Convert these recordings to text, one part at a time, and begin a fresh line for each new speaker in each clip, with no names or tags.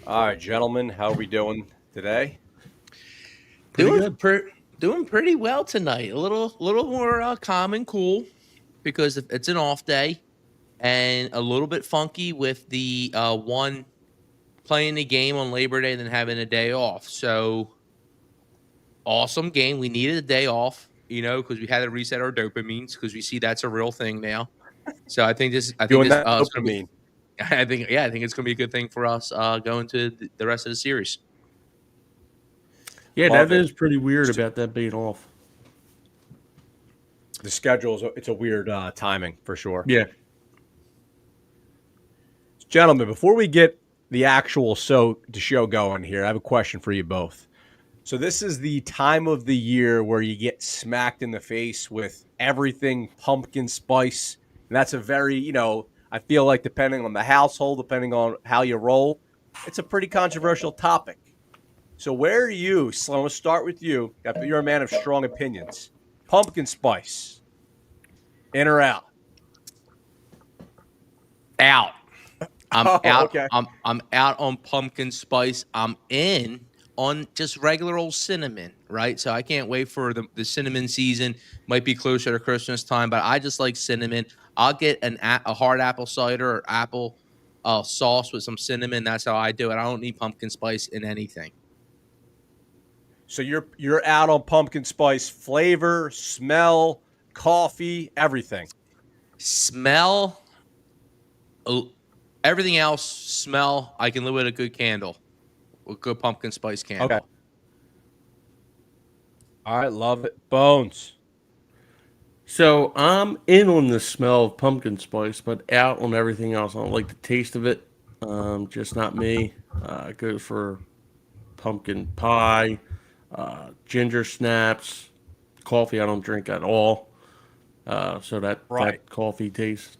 All right, gentlemen, how are we doing today?
Pretty
Doing
good.
doing pretty well tonight. A little more calm and cool because it's an off day, and a little bit funky with the one playing the game on Labor Day and then having a day off. So awesome game. We needed a day off, because we had to reset our dopamines because we see that's a real thing now. So I think
Doing
this
that
is gonna be.
dopamine.
I think it's gonna be a good thing for us going to the rest of the series.
Yeah,
Love
that
it.
is pretty weird about that being off.
The schedule it's a weird timing for sure.
Yeah.
Gentlemen, before we get the show going here, I have a question for you both. So this is the time of the year where you get smacked in the face with everything pumpkin spice. And that's a very, I feel like depending on the household, depending on how you roll, it's a pretty controversial topic. So where are you, Slim? Let's start with you. You're a man of strong opinions. Pumpkin spice, in or out?
Out. I'm
Oh,
out.
okay.
I'm out on pumpkin spice. I'm in on just regular old cinnamon, right? So I can't wait for the cinnamon season. Might be closer to Christmas time, but I just like cinnamon. I'll get a hard apple cider or apple sauce with some cinnamon. That's how I do it. I don't need pumpkin spice in anything.
So you're out on pumpkin spice flavor, smell, coffee, everything.
Smell. Everything else, smell. I can live with a good candle, a good pumpkin spice candle.
Okay. All right, love it. Bones.
So I'm in on the smell of pumpkin spice, but out on everything else. I don't like the taste of it. Just not me. Goes for pumpkin pie, ginger snaps, coffee. I don't drink at all. So
Right.
that coffee taste.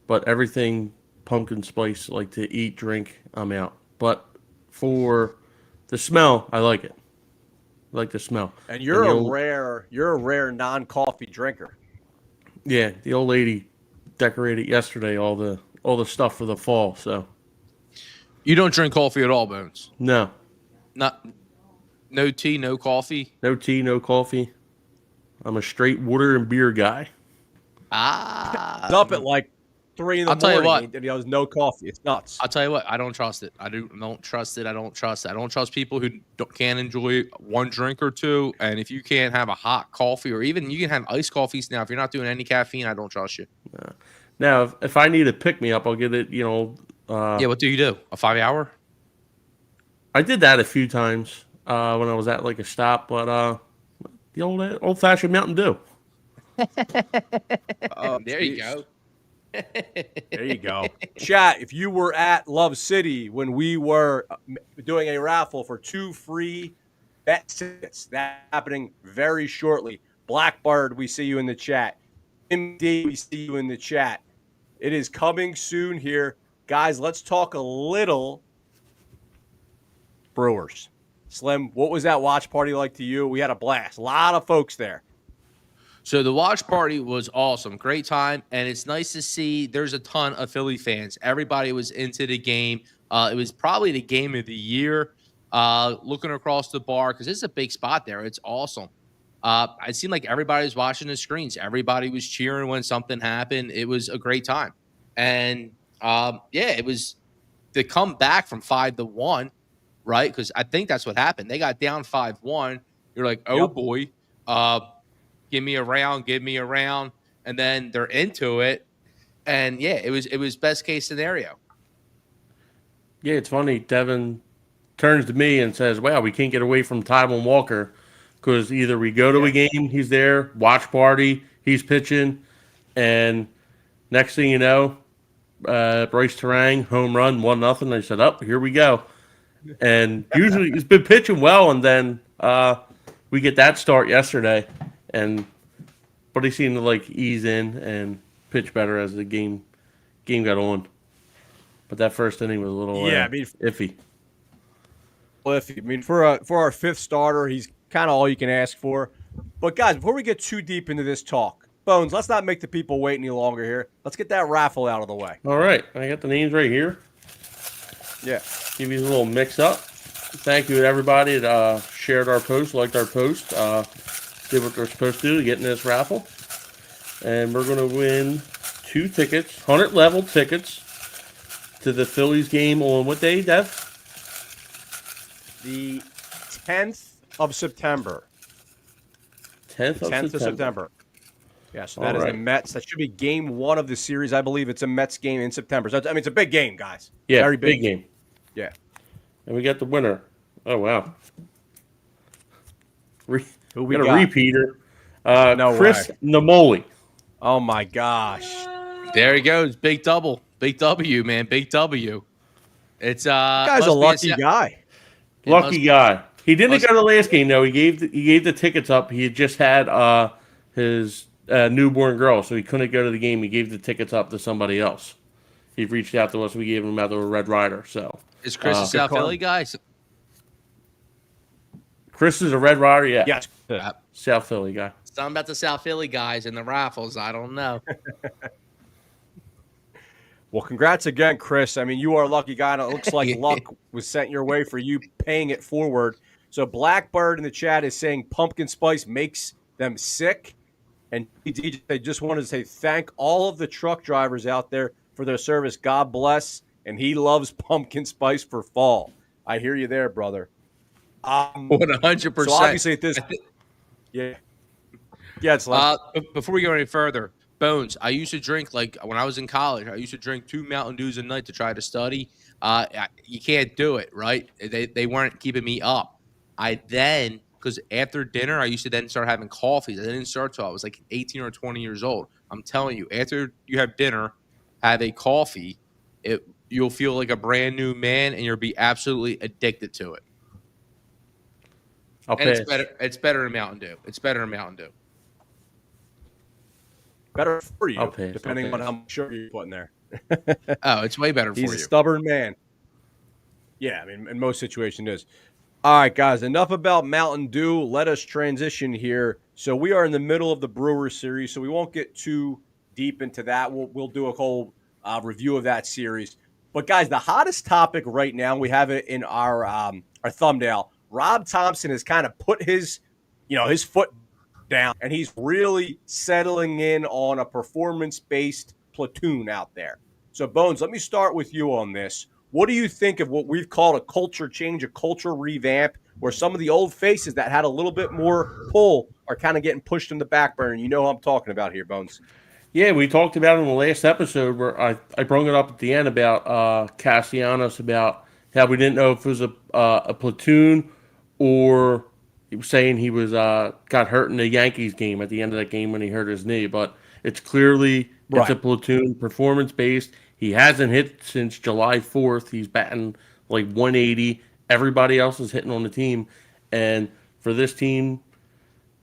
But everything pumpkin spice, like to eat, drink, I'm out. But for the smell, I like it. I like the smell.
And
And
you're a rare non-coffee drinker.
the old lady decorated yesterday all the stuff for the fall. So
You don't drink coffee at all, Bones.
no,
Not no tea, no coffee.
no tea, no coffee. I'm a straight water and beer guy.
Ah,
It's up at like 3 in the
I'll tell you
morning
what.
and he has no coffee. It's nuts.
I'll tell you what. I don't trust it. Don't trust it. I don't trust people who can't enjoy one drink or two. And if you can't have a hot coffee, or even you can have iced coffees now, if you're not doing any caffeine, I don't trust you.
Now, if I need a pick me up, I'll get it.
Yeah. What do you do? A 5 hour?
I did that a few times when I was at like a stop, but the old fashioned Mountain Dew.
Oh,
There you
geez.
go.
There you go. Chat, if you were at Love City when we were doing a raffle for 2 free bet tickets, that's happening very shortly. Blackbird, we see you in the chat. MD, we see you in the chat. It is coming soon here. Guys, let's talk a little Brewers. Slim, what was that watch party like to you? We had a blast. A lot of folks there.
So the watch party was awesome. Great time. And it's nice to see there's a ton of Philly fans. Everybody was into the game. It was probably the game of the year. Looking across the bar, because it's a big spot there. It's awesome. It seemed like everybody was watching the screens. Everybody was cheering when something happened. It was a great time. And it was to come back from 5-1, right? Because I think that's what happened. They got down 5-1. You're like, oh
Yep.
boy. Give me a round, and then they're into it, and it was best case scenario.
Yeah, it's funny. Devin turns to me and says, "Wow, we can't get away from Taiwan Walker because either we go to a game, he's there, watch party, he's pitching, and next thing you know, Bryce Terang home run 1-0. I said, "Up, here we go." And usually he's been pitching well, and then we get that start yesterday, but he seemed to like ease in and pitch better as the game got on. But that first inning was a little iffy.
Iffy. I mean, for our 5th starter, he's kind of all you can ask for. But guys, before we get too deep into this talk, Bones, let's not make the people wait any longer here. Let's get that raffle out of the way.
All right, I got the names right here.
Yeah.
Give you a little mix up. Thank you to everybody that shared our post, liked our post, did what they're supposed to get in this raffle. And we're going to win 2 tickets, 100 level tickets to the Phillies game on what day, Dev?
The 10th of September.
10th
The
of
10th of
September.
September. Yeah, so
All
that is the
right.
Mets. That should be game 1 of the series. I believe it's a Mets game in September. So, I mean, it's a big game, guys.
Yeah,
Very
big game.
Yeah.
And we got the winner. Oh, wow.
Who we
got a
got?
repeater.
No
Chris
way.
Namoli.
Oh, my gosh.
There he goes. Big double. Big W, man. Big W. It's
That guy's a
must be
lucky guy.
Lucky guy. He didn't go to the last game though. He gave the tickets up. He had just had his newborn girl, so he couldn't go to the game. He gave the tickets up to somebody else. He reached out to us. We gave him out to a Red Rider. So
Is Chris a South Philly guy?
Chris is a Red Rider. Yeah.
Yes.
South Philly guy.
Something about the South Philly guys and the raffles. I don't know.
Well, congrats again, Chris. I mean, you are a lucky guy, and it looks like luck was sent your way for you paying it forward. So Blackbird in the chat is saying pumpkin spice makes them sick. And DJ, they just wanted to say thank all of the truck drivers out there for their service. God bless. And he loves pumpkin spice for fall. I hear you there, brother.
100%.
So obviously at this – yeah. Yeah, it's like
before we go any further, Bones, I used to drink, like when I was in college, I used to drink 2 Mountain Dews a night to try to study. You can't do it, right? They weren't keeping me up. I then, because after dinner, I used to then start having coffees. I didn't start till I was like 18 or 20 years old. I'm telling you, after you have dinner, have a coffee, you'll feel like a brand new man, and you'll be absolutely addicted to it. It's better than Mountain Dew. It's better than Mountain Dew.
better for you,
Okay,
depending on how much sugar you're putting there.
Oh, it's way better for you.
He's a stubborn man. Yeah, I mean, in most situations it is. All right, guys, enough about Mountain Dew. Let us transition here. So we are in the middle of the Brewers series, so we won't get too deep into that. We'll do a whole review of that series. But, guys, the hottest topic right now, we have it in our thumbnail. Rob Thomson has kind of put his foot down, and he's really settling in on a performance-based platoon out there. So, Bones, let me start with you on this. What do you think of what we've called a culture change, a culture revamp, where some of the old faces that had a little bit more pull are kind of getting pushed in the back burner? You know who I'm talking about here, Bones.
Yeah, we talked about it in the last episode where I brought it up at the end about Castellanos, about how we didn't know if it was a platoon or he was saying he was got hurt in the Yankees game at the end of that game when he hurt his knee. But it's clearly it's a platoon, performance-based. He hasn't hit since July 4th. He's batting like 180. Everybody else is hitting on the team. And for this team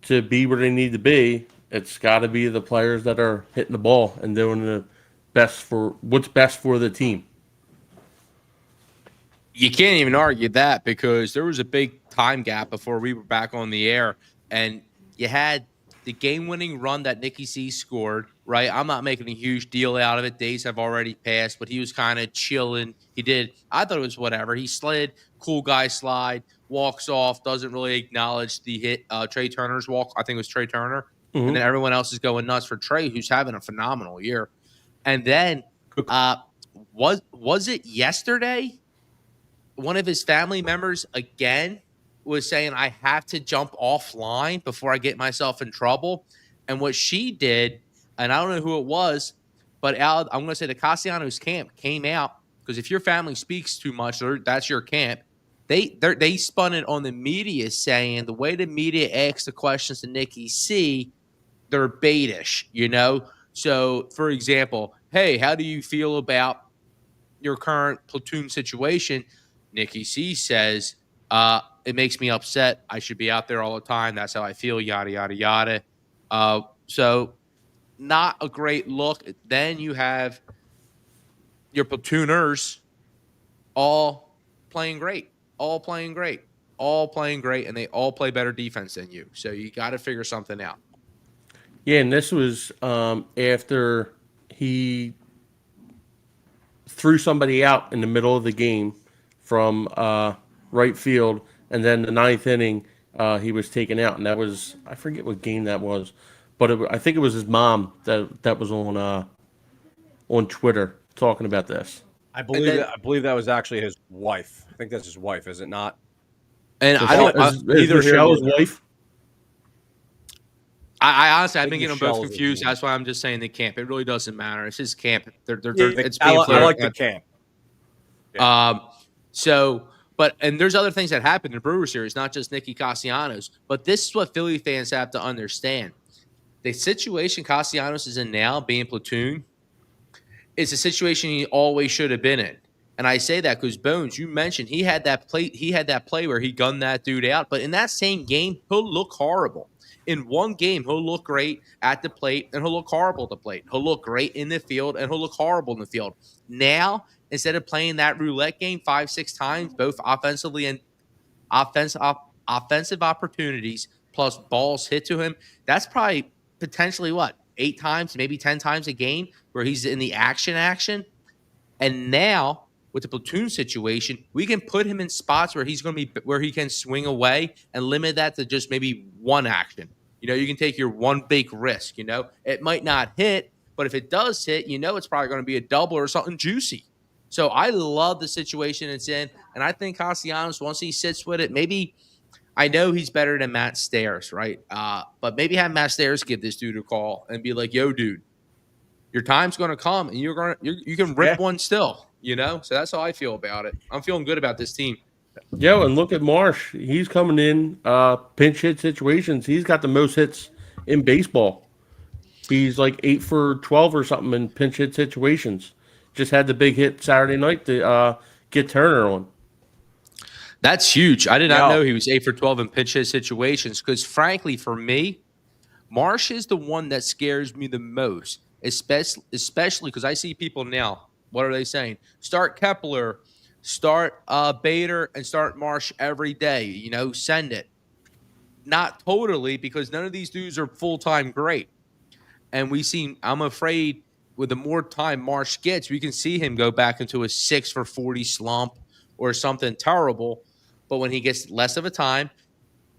to be where they need to be, it's got to be the players that are hitting the ball and doing the best for what's best for the team.
You can't even argue that because there was a big time gap before we were back on the air, and you had the game-winning run that Nicky C scored, right? I'm not making a huge deal out of it. Days have already passed, but he was kind of chilling. I thought it was whatever. He slid, cool guy slide, walks off, doesn't really acknowledge the hit. Trey Turner's walk, I think it was Trey Turner.
Mm-hmm.
And then everyone else is going nuts for Trey, who's having a phenomenal year. And then was it yesterday? One of his family members again was saying, I have to jump offline before I get myself in trouble. And what she did, and I don't know who it was, but I'm going to say the Castellanos camp came out, because if your family speaks too much, or that's your camp, they spun it on the media saying the way the media asks the questions to Nicky C, they're baitish, So, for example, hey, how do you feel about your current platoon situation? Nicky C says, it makes me upset. I should be out there all the time. That's how I feel, yada, yada, yada. So not a great look. Then you have your platooners all playing great, and they all play better defense than you. So you got to figure something out.
Yeah, and this was after he threw somebody out in the middle of the game. from right field, and then the ninth inning he was taken out, and that was, I forget what game that was, but I think it was his mom that was on Twitter talking about this.
I
And
believe
then,
that was actually his wife. I think that's his wife, is it not?
and
So
I don't.
is
neither here
Michelle
nor
his
there.
wife?
I honestly, I've
think
been getting them both
Michelle's his
confused.
name.
That's why I'm just saying the camp. It really doesn't matter. It's his camp.
Yeah,
It's
I
being floated.
like the camp.
So, and there's other things that happen in the Brewer series, not just Nicky Castellanos. But this is what Philly fans have to understand: the situation Castellanos is in now, being platoon, is a situation he always should have been in. And I say that because Bones, you mentioned he had that play. He had that play where he gunned that dude out. But in that same game, he'll look horrible. In one game, he'll look great at the plate, and he'll look horrible at the plate. He'll look great in the field, and he'll look horrible in the field. Now, instead of playing that roulette game 5-6 times, both offensively and offensive opportunities plus balls hit to him, that's probably potentially what, 8 times, maybe 10 times a game where he's in the action. And now with the platoon situation, we can put him in spots where he's going to be where he can swing away and limit that to just maybe one action. You can take your one big risk. It might not hit, but if it does hit, it's probably going to be a double or something juicy. So I love the situation it's in, and I think Castellanos, once he sits with it, maybe, I know he's better than Matt Stairs, right? But maybe have Matt Stairs give this dude a call and be like, "Yo, dude, your time's going to come, and you can rip one still." So that's how I feel about it. I'm feeling good about this team.
Yo, and look at Marsh. He's coming in pinch hit situations. He's got the most hits in baseball. He's like 8 for 12 or something in pinch hit situations. Just had the big hit Saturday night to get Turner on.
That's huge. I did not know he was 8 for 12 in pinch hit situations because, frankly, for me, Marsh is the one that scares me the most, especially because I see people now. What are they saying? Start Kepler, start Bader, and start Marsh every day. Send it. Not totally, because none of these dudes are full-time great. And I'm afraid with the more time Marsh gets, we can see him go back into a 6 for 40 slump or something terrible. But when he gets less of a time,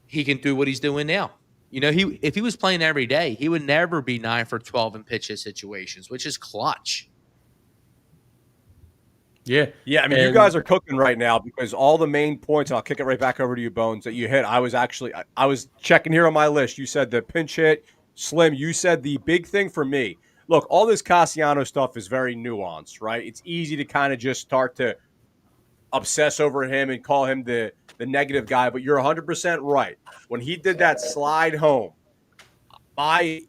he can do what he's doing now. If he was playing every day, he would never be 9 for 12 in pitch hit situations, which is clutch.
Yeah.
Yeah, I mean, you guys are cooking right now because all the main points, and I'll kick it right back over to you, Bones, that you hit. I was checking here on my list. You said the pinch hit. Slim, you said the big thing for me. Look, all this Castellanos stuff is very nuanced, right? It's easy to kind of just start to obsess over him and call him the negative guy, but you're 100% right. When he did that slide home, my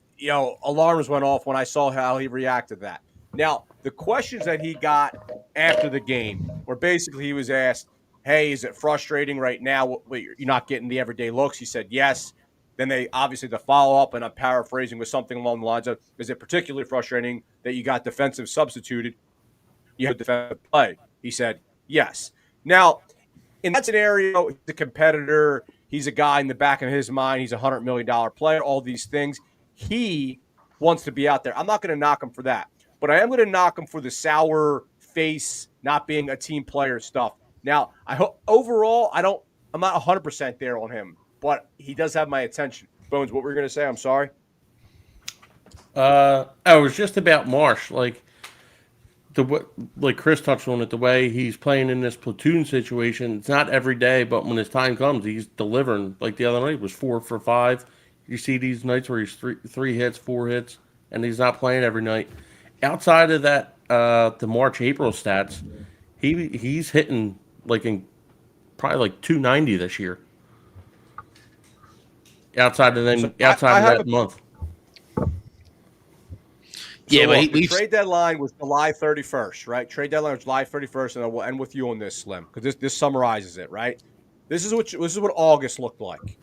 alarms went off when I saw how he reacted to that. Now, the questions that he got after the game were basically he was asked, "Hey, is it frustrating right now? You're not getting the everyday looks?" He said, "Yes." Then they obviously the follow up, and I'm paraphrasing, was something along the lines of, "Is it particularly frustrating that you got defensive substituted? You had defensive play?" He said, "Yes." Now, in that scenario, he's a competitor. He's a guy in the back of his mind. He's a $100 million player, all these things. He wants to be out there. I'm not going to knock him for that, but I am going to knock him for the sour face, not being a team player stuff. Now, I hope overall, I'm not 100% there on him, but he does have my attention. Bones, what were you going to say? I'm sorry.
I was just about Marsh. Like Chris touched on it, the way he's playing in this platoon situation. It's not every day, but when his time comes, he's delivering. Like the other night was 4 for 5. You see these nights where he's three hits, 4 hits, and he's not playing every night. Outside of that, the March April stats, he's hitting probably like 290 this year. Outside of that month.
So yeah, but the trade deadline was July 31st, right? Trade deadline was July 31st, and we'll end with you on this, Slim, because this summarizes it, right? This is what August looked like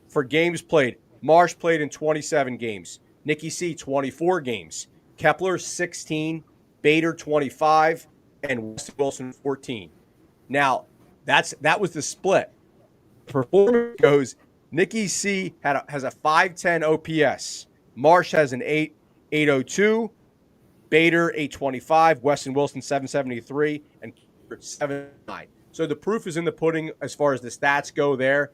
for games played. Marsh played in 27 games. Nicky C 24 games. Kepler 16, Bader 25, and Wilson 14. Now that was the split. Performance goes. Nicky C has a 510 OPS. Marsh has an 802, Bader 825, Weston Wilson 773, and 709. So the proof is in the pudding as far as the stats go there.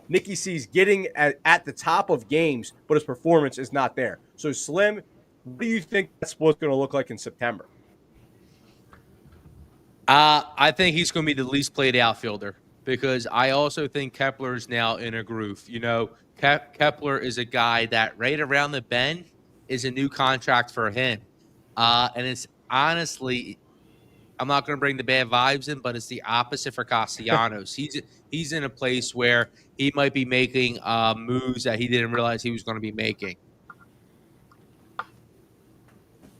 Nicky C's getting at the top of games, but his performance is not there. So, Slim, what do you think that split's going to look like in September?
I think he's going to be the least played outfielder because I also think Kepler is now in a groove. You know, Kepler is a guy that right around the bend is a new contract for him. And it's honestly, I'm not going to bring the bad vibes in, but it's the opposite for Castellanos. He's in a place where he might be making moves that he didn't realize he was going to be making.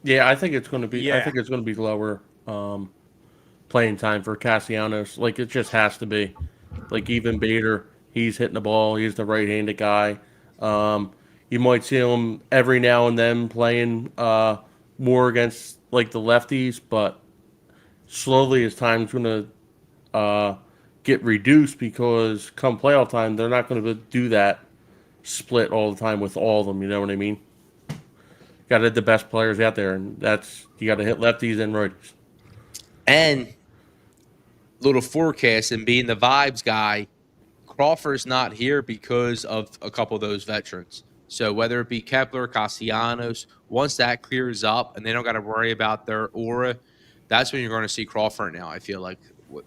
Yeah, I think it's going to be.
Yeah.
I think it's going to be lower playing time for Castellanos. Like it just has to be. Like even Bader, he's hitting the ball. He's the right-handed guy. You might see him every now and then playing more against like the lefties, but slowly his time's going to get reduced because come playoff time, they're not going to do that split all the time with all of them. You know what I mean? Got to hit the best players out there, and that's you got to hit lefties and righties.
And little forecast and being the vibes guy, Crawford's not here because of a couple of those veterans. So whether it be Kepler, Castellanos, once that clears up and they don't got to worry about their aura, that's when you're going to see Crawford now. I feel like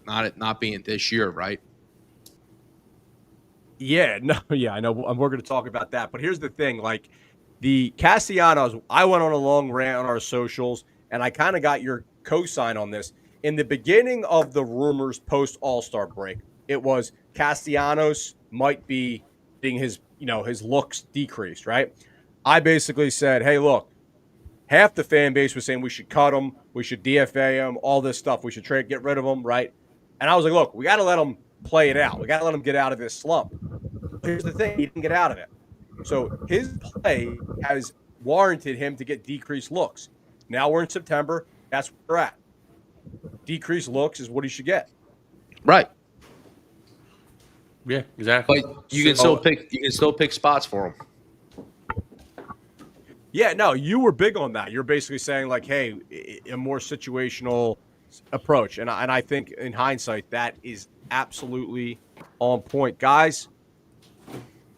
not being this year, right?
Yeah, no, yeah, I know. We're going to talk about that. But here's the thing, like the Castellanos, I went on a long rant on our socials, and I kind of got your cosign on this. In the beginning of the rumors post All-Star break, it was Castellanos might be getting his looks decreased, right? I basically said, hey, look, half the fan base was saying we should cut him, we should DFA him, all this stuff, we should get rid of him, right? And I was like, look, we got to let him play it out. We got to let him get out of this slump. Here's the thing, he didn't get out of it. So his play has warranted him to get decreased looks. Now we're in September. That's where we're at. Decreased looks is what he should get.
Right.
Yeah, exactly.
But you can still pick spots for him.
Yeah, no, you were big on that. You're basically saying like, hey, a more situational approach. And I think in hindsight, that is absolutely on point. Guys,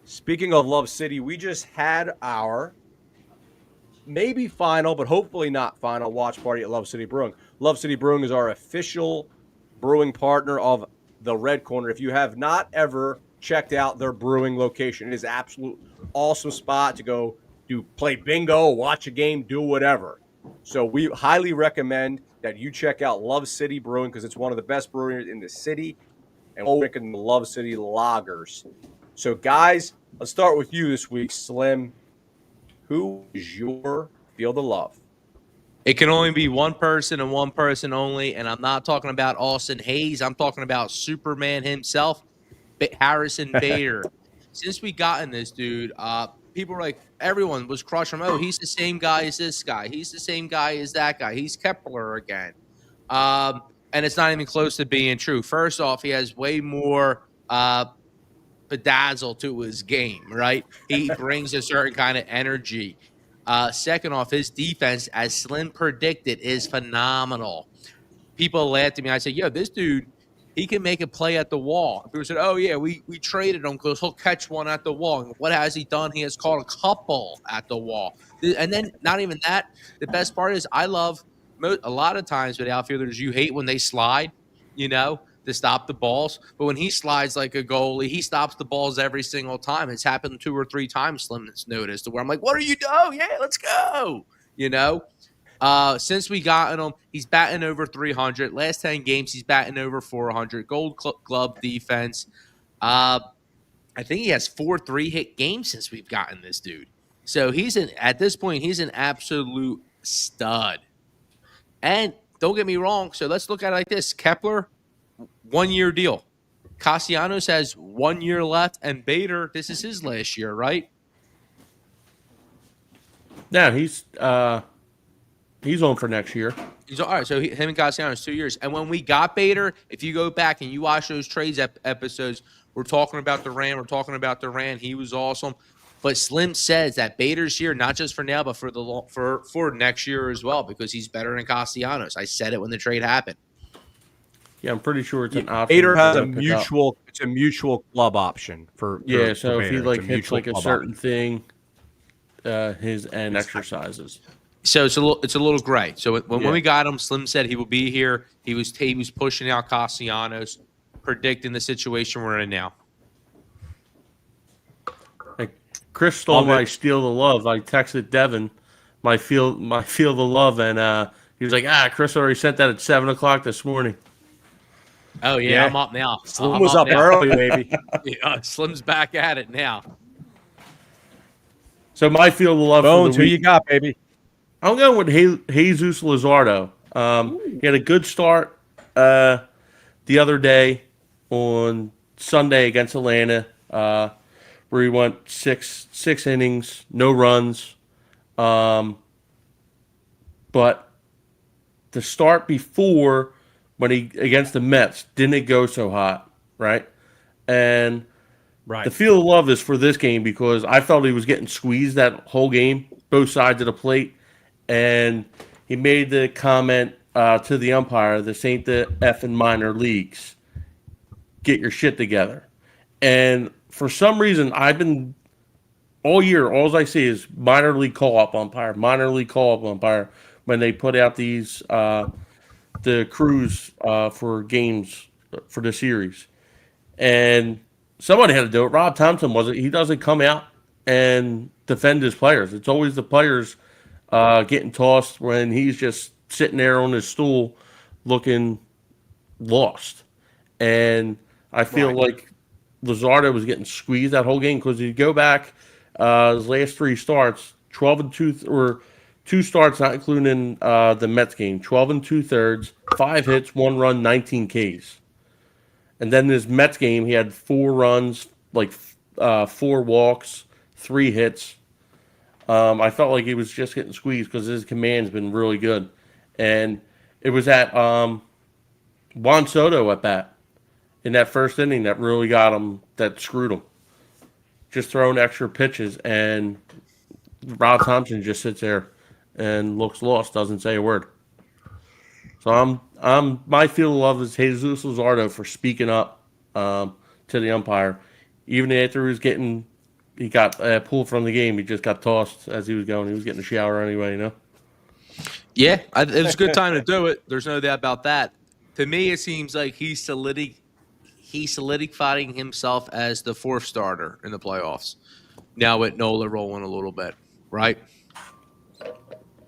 speaking of Love City, we just had our maybe final, but hopefully not final watch party at Love City Brewing. Love City Brewing is our official brewing partner of the Red Corner. If you have not ever checked out their brewing location, it is absolute awesome spot to go play bingo, watch a game, do whatever. So we highly recommend that you check out Love City Brewing because it's one of the best breweries in the city, and we're drinking the Love City lagers. So guys, let's start with you this week, Slim. Who is your Field of Love?
It can only be one person and one person only, and I'm not talking about Austin Hayes. I'm talking about Superman himself, Harrison Bader. Since we gotten this dude, people were like, everyone was crushing him. Oh, he's the same guy as this guy. He's the same guy as that guy. He's Kepler again. And it's not even close to being true. First off, he has way more bedazzle to his game, right? He brings a certain kind of energy. Second off, his defense, as Slim predicted, is phenomenal. People laughed at me. I said, yo, this dude, he can make a play at the wall. People said, oh, yeah, we traded him because he'll catch one at the wall. And what has he done? He has caught a couple at the wall. And then not even that. The best part is I love a lot of times with outfielders, you hate when they slide, to stop the balls. But when he slides like a goalie, he stops the balls every single time. It's happened 2 or 3 times, Slim has noticed, where I'm like, what are you doing? Oh, yeah, let's go. Since we gotten him, he's batting over 300. Last 10 games, he's batting over 400. Gold glove defense. I think he has 4 3-hit games since we've gotten this dude. So at this point, he's an absolute stud. And don't get me wrong. So let's look at it like this. Kepler, 1-year deal. Castellanos has 1 year left, and Bader, this is his last year, right?
Yeah, he's on for next year.
He's all right. So him and Castellanos 2 years. And when we got Bader, if you go back and you watch those trades episodes, we're talking about Durant. He was awesome. But Slim says that Bader's here, not just for now, but for next year as well, because he's better than Castellanos. I said it when the trade happened.
Yeah, I'm pretty sure it's an option.
Bader has
to
a
pick up.
mutual. It's a mutual club option for
Yeah,
for
so if he
Bader. It's a
hits
mutual
a
club
certain
option.
thing, his and exercises.
So it's a little gray. So when we got him, Slim said he will be here. He was pushing out Castellanos, predicting the situation we're in now.
Like Chris stole my steal the love. I texted Devin my feel the love, and he was like, Chris already sent that at 7:00 this morning.
Oh yeah, I'm up now.
Slim was up early, baby.
Yeah, Slim's back at it now.
So my feel the love
Bones,
for the
who
week.
you got, baby?
I'm going with Jesus Luzardo. He had a good start the other day on Sunday against Atlanta, where he went six innings, no runs. But the start before, when he against the Mets, didn't go so hot, right? And the feel of love is for this game because I felt he was getting squeezed that whole game, both sides of the plate. And he made the comment to the umpire, "This ain't the effing minor leagues. Get your shit together." And for some reason, I've been all year, all I see is minor league call-up umpire when they put out these the crews for games for the series. And somebody had to do it. Rob Thomson wasn't. He doesn't come out and defend his players. It's always the players getting tossed when he's just sitting there on his stool looking lost. And I feel like Luzardo was getting squeezed that whole game because you go back his last three starts, 12-2 or 2 starts, not including the Mets game, 12 2/3, 5 hits, 1 run, 19 Ks. And then this Mets game, he had 4 runs, 4 walks, 3 hits. I felt like he was just getting squeezed because his command's been really good. And it was at Juan Soto at bat in that first inning that really got him, that screwed him. Just throwing extra pitches, and Rob Thomson just sits there and looks lost, doesn't say a word. So my feel of love is Jesus Luzardo for speaking up to the umpire. Even after he got pulled from the game, he just got tossed as he was going. He was getting a shower anyway, you know?
Yeah, it was a good time to do it. There's no doubt about that. To me, it seems like he's solidifying himself as the 4th starter in the playoffs. Now with Nola rolling a little bit, right?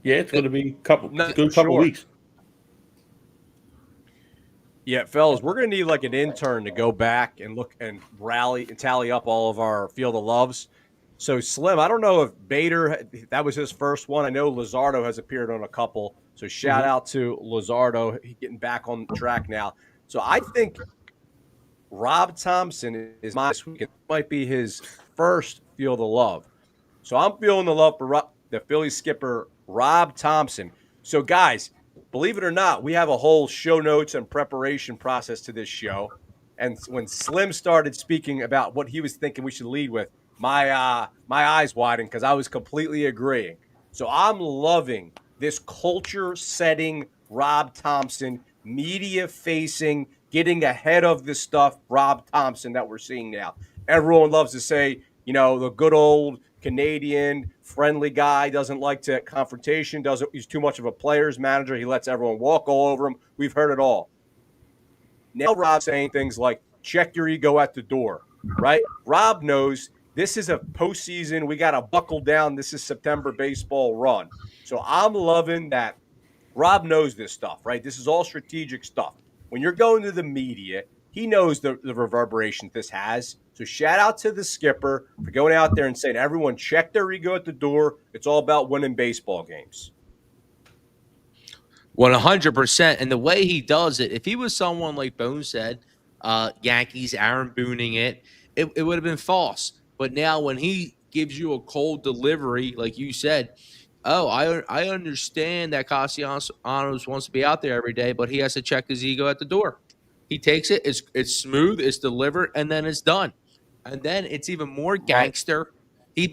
Yeah, it's going to be a couple weeks.
Yeah, fellas, we're going to need like an intern to go back and look and rally and tally up all of our field of loves. So Slim, I don't know if Bader, that was his first one. I know Luzardo has appeared on a couple. So shout out to Luzardo. He's getting back on track now. So I think Rob Thomson is this week. It might be his first field of love. So I'm feeling the love for the Philly skipper, Rob Thomson. So guys, believe it or not, we have a whole show notes and preparation process to this show. And when Slim started speaking about what he was thinking we should lead with, my eyes widened because I was completely agreeing. So I'm loving this culture-setting Rob Thomson, media-facing, getting ahead of this stuff, Rob Thomson that we're seeing now. Everyone loves to say, the good old Canadian friendly guy, doesn't like to confrontation, he's too much of a player's manager. He lets everyone walk all over him. We've heard it all. Now Rob's saying things like, check your ego at the door, right? Rob knows this is a postseason. We got to buckle down. This is September baseball run. So I'm loving that Rob knows this stuff, right? This is all strategic stuff. When you're going to the media, he knows the reverberation this has. So shout out to the skipper for going out there and saying, everyone check their ego at the door. It's all about winning baseball games.
100%. And the way he does it, if he was someone like Bones said, Yankees, Aaron Booning it would have been false. But now when he gives you a cold delivery, like you said, I understand that Castellanos wants to be out there every day, but he has to check his ego at the door. He takes it, it's smooth, it's delivered, and then it's done. And then it's even more gangster.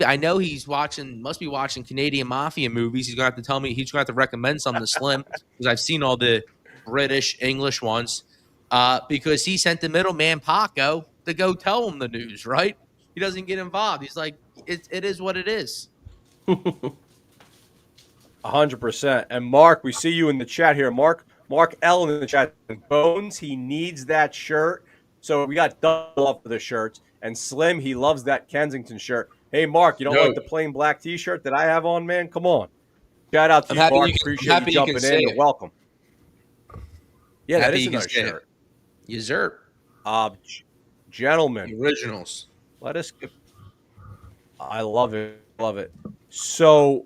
I know must be watching Canadian Mafia movies. He's going to have to tell me, he's going to have to recommend some to Slim because I've seen all the British, English ones. because he sent the middleman Paco to go tell him the news, right? He doesn't get involved. He's like, it is what it is.
100%. And Mark, we see you in the chat here. Mark L in the chat. Bones, he needs that shirt. So we got double up for the shirts. And Slim, he loves that Kensington shirt. Hey, Mark, you don't like the plain black T-shirt that I have on, man? Come on. Shout out to you, Mark. Appreciate you jumping in. You're welcome. Yeah, that is a nice shirt.
Yezert.
Gentlemen.
The originals.
Let us get. I love it. Love it. So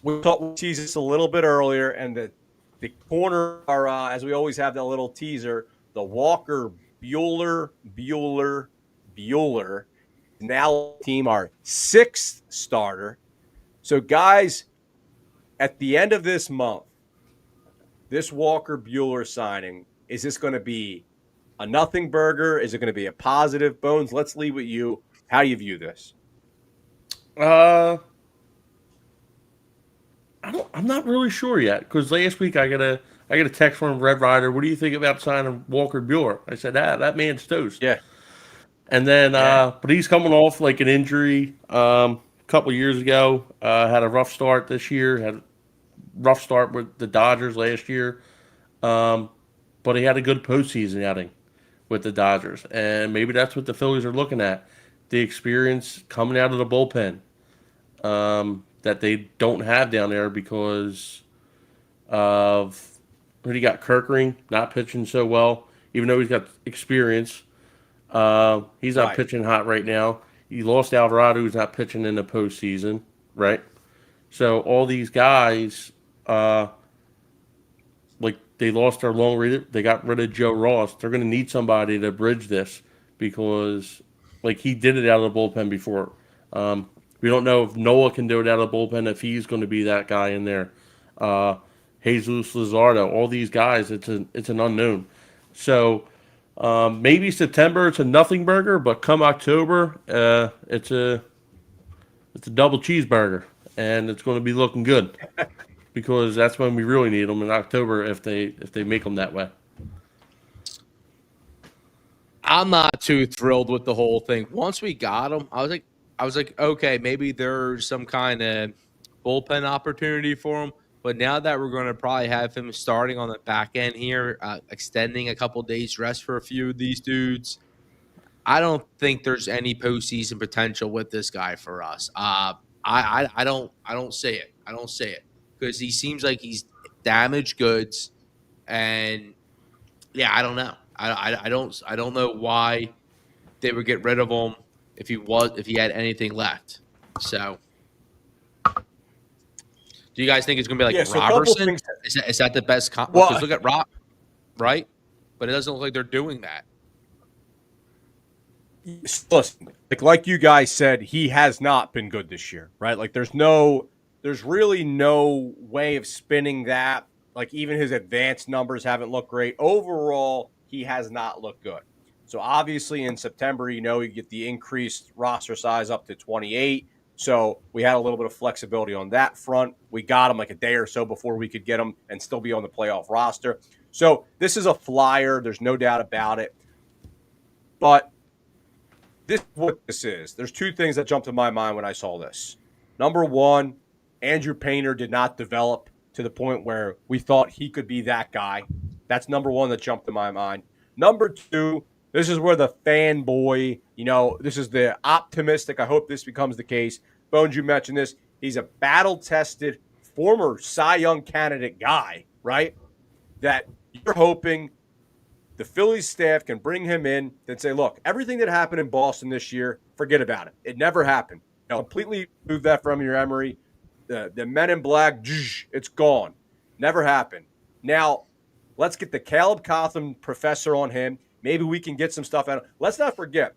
we teased this a little bit earlier, and the corner are, as we always have that little teaser, the Walker Buehler now team, our 6th starter. So, guys, at the end of this month, this Walker Buehler signing, is this going to be a nothing burger? Is it going to be a positive? Bones, let's leave with you. How do you view this?
I'm not really sure yet, because last week I got a text from Red Rider. What do you think about signing Walker Buehler? I said, that man's toast.
Yeah.
And then, but he's coming off like an injury a couple of years ago. Had a rough start this year. Had a rough start with the Dodgers last year. But he had a good postseason outing with the Dodgers. And maybe that's what the Phillies are looking at. The experience coming out of the bullpen that they don't have down there because of what he got. Kirkering not pitching so well, even though he's got experience. He's not pitching hot right now. You lost Alvarado, who's not pitching in the postseason, right? So all these guys, like they lost their long reader. They got rid of Joe Ross. They're going to need somebody to bridge this because, like, he did it out of the bullpen before. We don't know if Noah can do it out of the bullpen, if he's going to be that guy in there. Jesus Luzardo, all these guys, it's an unknown. So maybe September it's a nothing burger, but come October, it's a double cheeseburger, and it's going to be looking good because that's when we really need them in October if they make them that way.
I'm not too thrilled with the whole thing. Once we got him, I was like, okay, maybe there's some kind of bullpen opportunity for him. But now that we're going to probably have him starting on the back end here, extending a couple days rest for a few of these dudes, I don't think there's any postseason potential with this guy for us. I don't say it. I don't say it because he seems like he's damaged goods, and yeah, I don't know. I don't know why they would get rid of him if he had anything left. So. Do you guys think it's going to be like Robertson? Is that the best? Because look at Rob, right? But it doesn't look like they're doing that.
Listen, like you guys said, he has not been good this year, right? Like there's really no way of spinning that. Like even his advanced numbers haven't looked great. Overall, he has not looked good. So obviously in September, you get the increased roster size up to 28. So we had a little bit of flexibility on that front. We got him like a day or so before we could get him and still be on the playoff roster. So this is a flyer. There's no doubt about it. But this is what this is. There's two things that jumped to my mind when I saw this. Number one, Andrew Painter did not develop to the point where we thought he could be that guy. That's number one that jumped to my mind. Number two, this is where the fanboy, this is the optimistic. I hope this becomes the case. Bones, you mentioned this. He's a battle-tested former Cy Young candidate guy, right? That you're hoping the Phillies staff can bring him in and say, look, everything that happened in Boston this year, forget about it. It never happened. Completely move that from your memory. The Men in Black, it's gone. Never happened. Now, let's get the Caleb Cotham professor on him. Maybe we can get some stuff out. Let's not forget.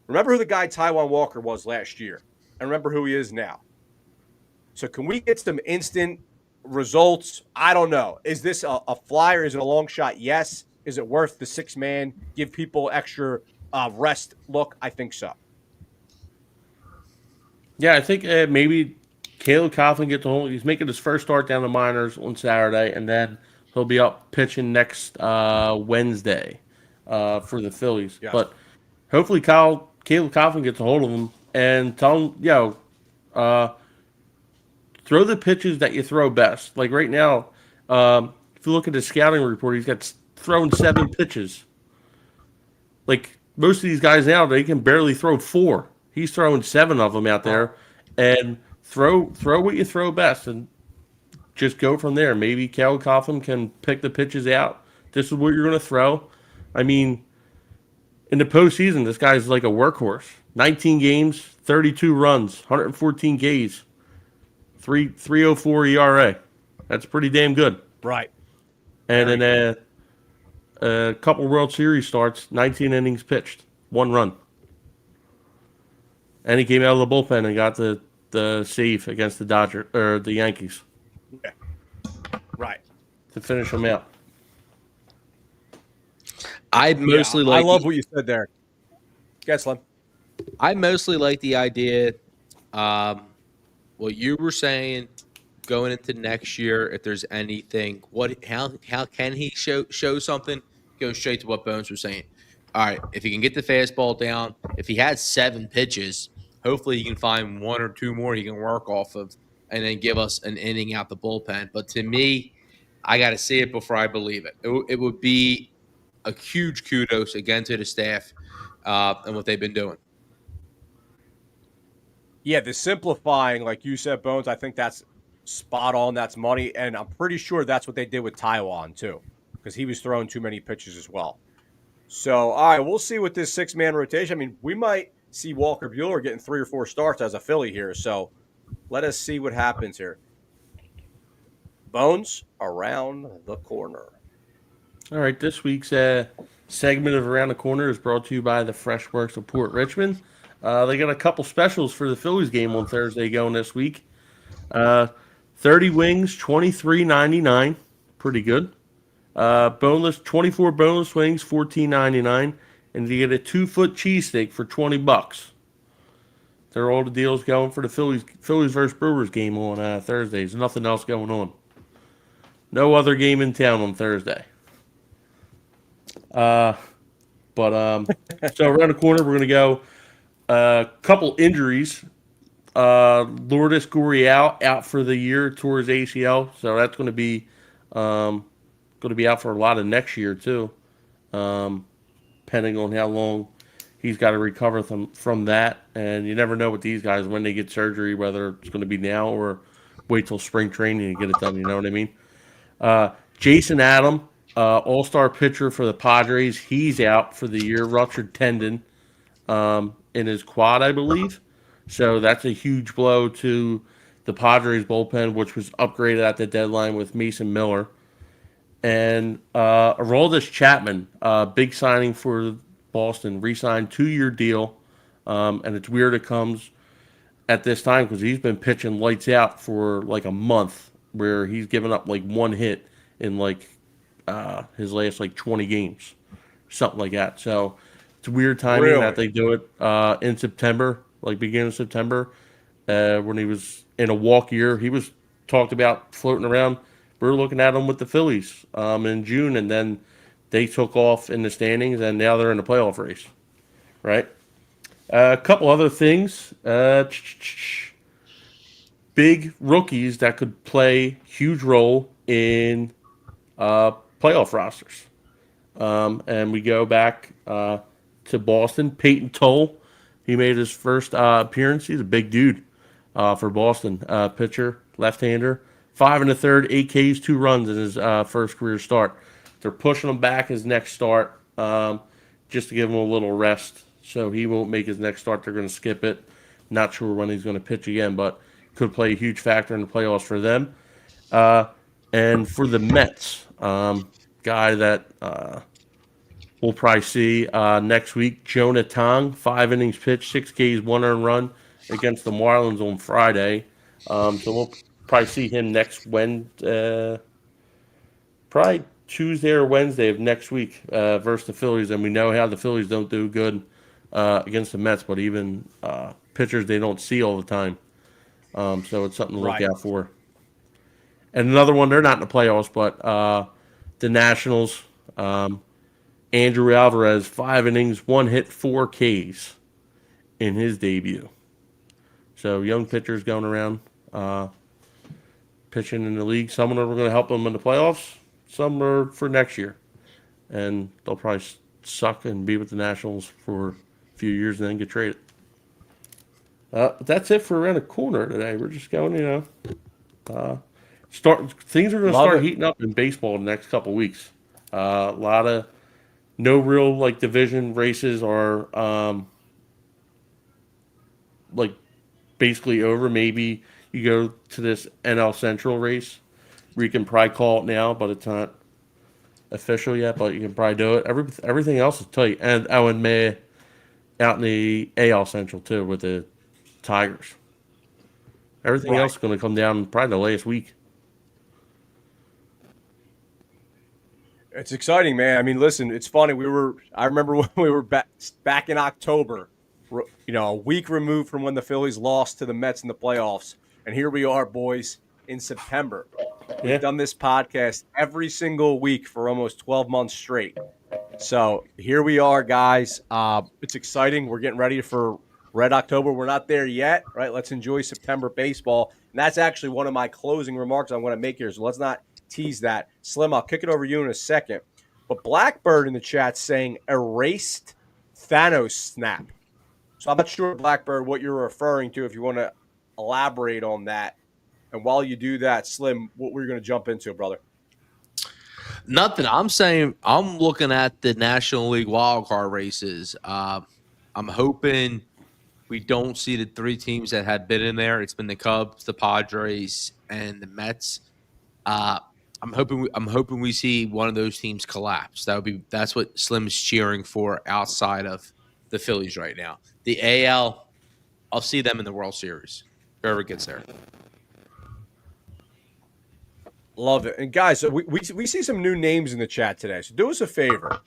Remember who the guy Taijuan Walker was last year, and remember who he is now. So can we get some instant results? I don't know. Is this a flyer? Is it a long shot? Yes. Is it worth the 6-man? Give people extra rest? Look, I think so.
Yeah, I think maybe Caleb Coughlin gets home. He's making his first start down the minors on Saturday, and then he'll be up pitching next Wednesday. for the Phillies.
Yeah.
But hopefully Caleb Coughlin gets a hold of him and tell him, throw the pitches that you throw best. Like right now, if you look at the scouting report, he's got thrown 7 pitches. Like most of these guys now, they can barely throw 4. He's throwing 7 of them out there, and throw what you throw best, and just go from there. Maybe Caleb Coughlin can pick the pitches out. This is what you're going to throw. I mean, in the postseason, this guy's like a workhorse. 19 games, 32 runs, 114 Ks, 3.04 ERA. That's pretty damn good.
Right.
And then a couple World Series starts, 19 innings pitched, 1 run. And he came out of the bullpen and got the save against the Yankees.
Yeah. Right.
To finish him out.
I mostly
I love what you said there. Get Slim.
I mostly like the idea, what you were saying, going into next year. If there's anything, how can he show something? Go straight to what Bones was saying. All right, if he can get the fastball down, if he has 7 pitches, hopefully he can find 1 or 2 more he can work off of, and then give us an inning out the bullpen. But to me, I got to see it before I believe it. It would be a huge kudos again to the staff and what they've been doing.
Yeah, the simplifying, like you said, Bones, I think that's spot on. That's money. And I'm pretty sure that's what they did with Taiwan, too, because he was throwing too many pitches as well. So, all right, we'll see with this 6-man rotation. I mean, we might see Walker Buehler getting 3 or 4 starts as a Philly here. So let us see what happens here. Bones, around the corner.
All right, this week's segment of Around the Corner is brought to you by the Fresh Works of Port Richmond. They got a couple specials for the Phillies game on Thursday going this week. 30 wings, $23.99. Pretty good. Boneless, 24 boneless wings, $14.99. And you get a 2-foot cheesesteak for $20. They're all the deals going for the Phillies versus Brewers game on Thursdays. Nothing else going on. No other game in town on Thursday. So around the corner, we're going to go a couple injuries. Lourdes Gurriel out for the year, tore his ACL, so that's going to be out for a lot of next year too, depending on how long he's got to recover from that. And you never know with these guys when they get surgery, whether it's going to be now or wait till spring training to get it done. You know what I mean? Jason Adam, all-star pitcher for the Padres, he's out for the year, ruptured tendon in his quad, I believe. So that's a huge blow to the Padres bullpen, which was upgraded at the deadline with Mason Miller. And Aroldis Chapman, big signing for Boston, re-signed 2-year deal. And it's weird it comes at this time because he's been pitching lights out for like a month, where he's given up like 1 hit in like his last like 20 games, something like that. So it's weird timing that they do it in September, like beginning of September, when he was in a walk year. He was talked about floating around. We were looking at him with the Phillies in June, and then they took off in the standings, and now they're in the playoff race, right? A couple other things. Big rookies that could play huge role in playoff rosters. And we go back to Boston. Peyton Toll, he made his first appearance. He's a big dude for Boston. Pitcher, left-hander. 5 1/3, 8 Ks, 2 runs in his first career start. They're pushing him back his next start just to give him a little rest. So he won't make his next start. They're going to skip it. Not sure when he's going to pitch again, but could play a huge factor in the playoffs for them. And for the Mets, guy that we'll probably see next week, Jonah Tong, 5 innings pitched, 6 Ks, 1 earned run against the Marlins on Friday. So we'll probably see him next Wednesday, probably Tuesday or Wednesday of next week versus the Phillies. And we know how the Phillies don't do good against the Mets, but even pitchers they don't see all the time. So it's something to look out for. And another one, they're not in the playoffs, but the Nationals, Andrew Alvarez, 5 innings, 1 hit, 4 Ks in his debut. So young pitchers going around pitching in the league. Some are going to help them in the playoffs. Some are for next year. And they'll probably suck and be with the Nationals for a few years and then get traded. But that's it for around the corner today. We're just going, things are going to start heating up in baseball in the next couple weeks. A lot of no real division races are basically over. Maybe you go to this NL Central race where you can probably call it now, but it's not official yet. But you can probably do it. Everything else is tight, and in May out in the AL Central too with the Tigers. Everything else is going to come down probably the last week.
It's exciting, man. I mean, listen, it's funny. I remember when we were back in October, a week removed from when the Phillies lost to the Mets in the playoffs. And here we are, boys, in September. We've done this podcast every single week for almost 12 months straight. So here we are, guys. It's exciting. We're getting ready for Red October. We're not there yet, right? Let's enjoy September baseball. And that's actually one of my closing remarks I want to make here. So let's not tease that. Slim, I'll kick it over to you in a second. But Blackbird in the chat saying erased Thanos snap. So I'm not sure, Blackbird, what you're referring to, if you want to elaborate on that. And while you do that, Slim, what we're going to jump into, brother?
Nothing. I'm saying I'm looking at the National League wildcard races. I'm hoping we don't see the 3 teams that had been in there. It's been the Cubs, the Padres, and the Mets. I'm hoping we see one of those teams collapse. That's what Slim's cheering for outside of the Phillies right now. The AL, I'll see them in the World Series. Whoever gets there.
Love it. And guys, we see some new names in the chat today. So do us a favor.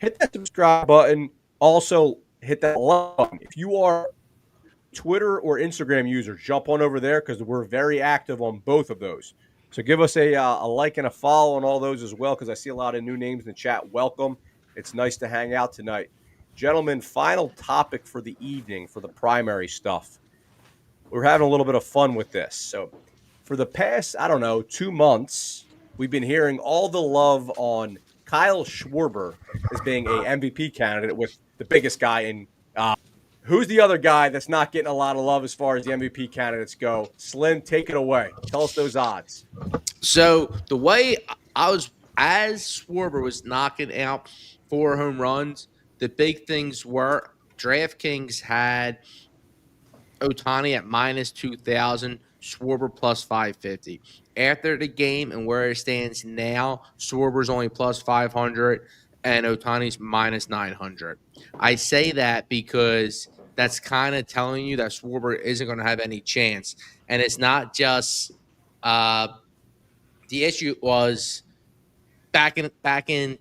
Hit that subscribe button. Also, hit that like button. If you are a Twitter or Instagram user, jump on over there because we're very active on both of those. So give us a like and a follow on all those as well, because I see a lot of new names in the chat. Welcome. It's nice to hang out tonight. Gentlemen, final topic for the evening for the primary stuff. We're having a little bit of fun with this. So for the past, 2 months, we've been hearing all the love on Kyle Schwarber as being a MVP candidate with the biggest guy in who's the other guy that's not getting a lot of love as far as the MVP candidates go? Slim, take it away. Tell us those odds.
So the way as Schwarber was knocking out 4 home runs, the big things were DraftKings had Ohtani at minus 2,000, Schwarber plus 550. After the game and where it stands now, Schwarber's only plus 500 and Ohtani's minus 900. I say that because that's kind of telling you that Schwarber isn't going to have any chance. And it's not just the issue was back in